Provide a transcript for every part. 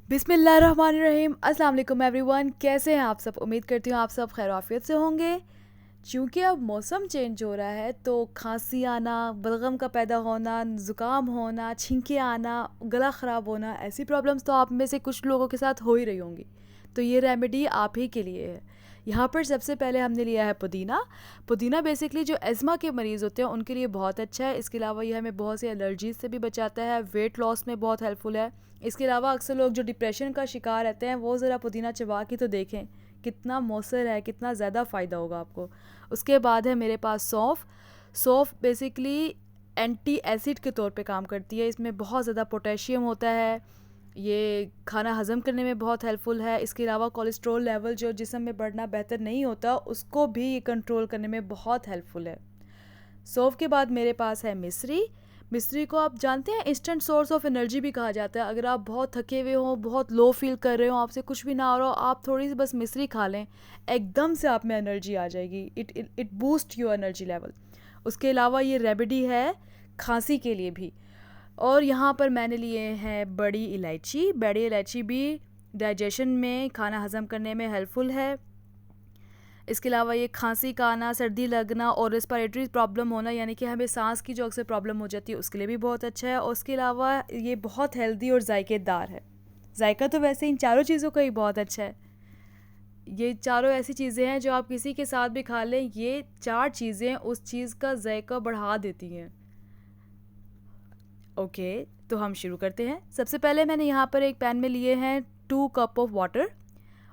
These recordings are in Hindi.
बिस्मिल्लाहिर्रहमानिर्रहीम। अस्सलाम वालेकुम एवरीवन, कैसे हैं आप सब। उम्मीद करती हूँ आप सब खैरियत से होंगे। चूँकि अब मौसम चेंज हो रहा है तो खांसी आना, बलगम का पैदा होना, ज़ुकाम होना, छींकें आना, गला ख़राब होना, ऐसी प्रॉब्लम्स तो आप में से कुछ लोगों के साथ हो ही रही होंगी। तो ये रेमेडी आप ही के लिए है। यहाँ पर सबसे पहले हमने लिया है पुदीना। पुदीना बेसिकली जो एज़मा के मरीज़ होते हैं उनके लिए बहुत अच्छा है। इसके अलावा ये हमें बहुत सी एलर्जीज़ से भी बचाता है, वेट लॉस में बहुत हेल्पफुल है। इसके अलावा अक्सर लोग जो डिप्रेशन का शिकार रहते हैं वो ज़रा पुदीना चबा के तो देखें, कितना मौसर है, कितना ज़्यादा फ़ायदा होगा आपको। उसके बाद है मेरे पास सौंफ। सौंफ बेसिकली एंटी एसिड के तौर पे काम करती है। इसमें बहुत ज़्यादा पोटेशियम होता है। ये खाना हज़म करने में बहुत हेल्पफुल है। इसके अलावा कोलेस्ट्रॉल लेवल जो जिस्म में बढ़ना बेहतर नहीं होता उसको भी ये कंट्रोल करने में बहुत हेल्पफुल है। सौंफ के बाद मेरे पास है मिश्री। मिश्री को आप जानते हैं इंस्टेंट सोर्स ऑफ एनर्जी भी कहा जाता है। अगर आप बहुत थके हुए हों, बहुत लो फील कर रहे हो, आपसे कुछ भी ना हो रहा हो, आप थोड़ी सी बस मिश्री खा लें, एकदम से आप में एनर्जी आ जाएगी। It boost your energy level. उसके अलावा ये रेमेडी है खांसी के लिए भी। और यहाँ पर मैंने लिए हैं बड़ी इलायची। बड़ी इलायची भी डाइजेशन में, खाना हज़म करने में हेल्पफुल है। इसके अलावा ये खांसी का आना, सर्दी लगना और रेस्पिरेटरी प्रॉब्लम होना, यानी कि हमें सांस की जो अक्सर प्रॉब्लम हो जाती है उसके लिए भी बहुत अच्छा है। और उसके अलावा ये बहुत हेल्दी और जायकेदार है। जायका तो वैसे इन चारों चीज़ों का ही बहुत अच्छा है। ये चारों ऐसी चीज़ें हैं जो आप किसी के साथ भी खा लें, ये चार चीज़ें उस चीज़ का जायका बढ़ा देती हैं। ओके, तो हम शुरू करते हैं। सबसे पहले मैंने यहाँ पर एक पैन में लिए हैं 2 कप ऑफ वाटर।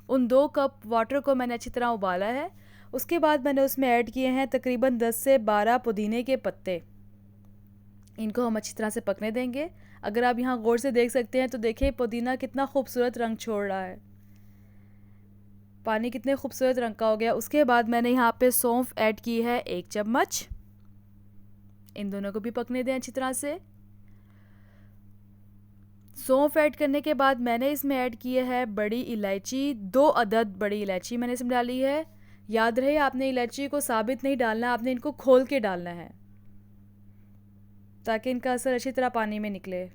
उन 2 कप वाटर को मैंने अच्छी तरह उबाला है। उसके बाद मैंने उसमें ऐड किए हैं तकरीबन 10 से 12 पुदीने के पत्ते। इनको हम अच्छी तरह से पकने देंगे। अगर आप यहाँ गौर से देख सकते हैं तो देखिए पुदीना कितना खूबसूरत रंग छोड़ रहा है, पानी कितने खूबसूरत रंग का हो गया। उसके बाद मैंने यहाँ पे सौंफ ऐड की है 1 चम्मच। इन दोनों को भी पकने दें अच्छी तरह से। सौंफ ऐड करने के बाद मैंने इसमें ऐड किए है बड़ी इलायची। 2 अदद बड़ी इलायची मैंने इसमें डाली है। याद रहे आपने इलायची को साबित नहीं डालना, आपने इनको खोल के डालना है ताकि इनका असर अच्छी तरह पानी में निकले।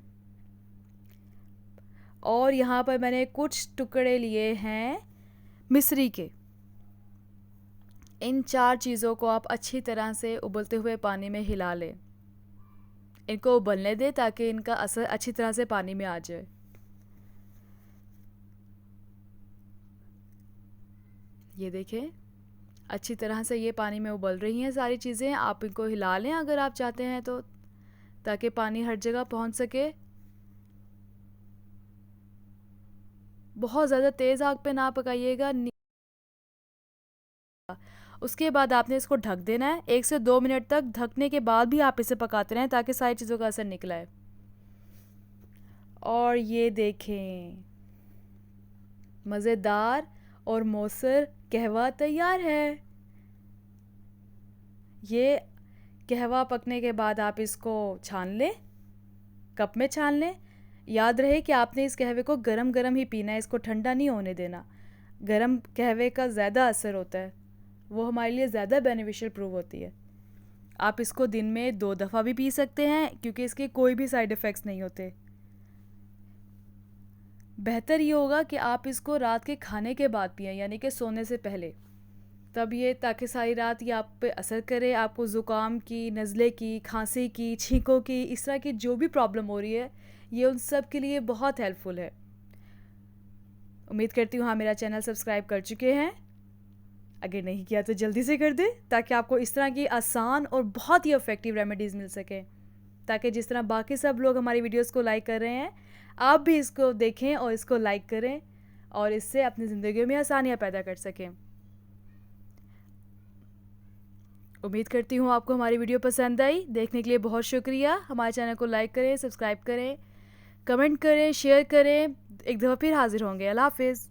और यहाँ पर मैंने कुछ टुकड़े लिए हैं मिश्री के। इन 4 चीज़ों को आप अच्छी तरह से उबलते हुए पानी में हिला लें। इनको उबलने दें ताकि इनका असर अच्छी तरह से पानी में आ जाए। ये देखें अच्छी तरह से ये पानी में उबल रही हैं सारी चीज़ें। आप इनको हिला लें अगर आप चाहते हैं तो, ताकि पानी हर जगह पहुंच सके। बहुत ज़्यादा तेज़ आग पे ना पकाइएगा। उसके बाद आपने इसको ढक देना है 1 से 2 मिनट तक। ढकने के बाद भी आप इसे पकाते रहें ताकि सारी चीज़ों का असर निकला है। और ये देखें मज़ेदार और मौसर कहवा तैयार है। ये कहवा पकने के बाद आप इसको छान लें, कप में छान लें। याद रहे कि आपने इस कहवे को गरम गरम ही पीना है, इसको ठंडा नहीं होने देना। गरम कहवे का ज़्यादा असर होता है, वो हमारे लिए ज़्यादा बेनिफिशियल प्रूव होती है। आप इसको दिन में 2 दफ़ा भी पी सकते हैं क्योंकि इसके कोई भी साइड इफ़ेक्ट्स नहीं होते। बेहतर ये होगा कि आप इसको रात के खाने के बाद पिएं, यानी कि सोने से पहले। तब ये, ताकि सारी रात ये आप पे असर करे। आपको ज़ुकाम की, नज़ले की, खांसी की, छींकों की, इस तरह की जो भी प्रॉब्लम हो रही है, ये उन सब के लिए बहुत हेल्पफुल है। उम्मीद करती हूँ हाँ मेरा चैनल सब्सक्राइब कर चुके हैं। अगर नहीं किया तो जल्दी से कर दें ताकि आपको इस तरह की आसान और बहुत ही इफ़ेक्टिव रेमेडीज़ मिल सकें, ताकि जिस तरह बाकी सब लोग हमारी वीडियोस को लाइक कर रहे हैं आप भी इसको देखें और इसको लाइक करें और इससे अपनी ज़िंदगी में आसानियाँ पैदा कर सकें। उम्मीद करती हूँ आपको हमारी वीडियो पसंद आई। देखने के लिए बहुत शुक्रिया। हमारे चैनल को लाइक करें, सब्सक्राइब करें, कमेंट करें, शेयर करें। एक दफ़ा फिर हाज़िर होंगे। अल्लाह हाफ़िज़।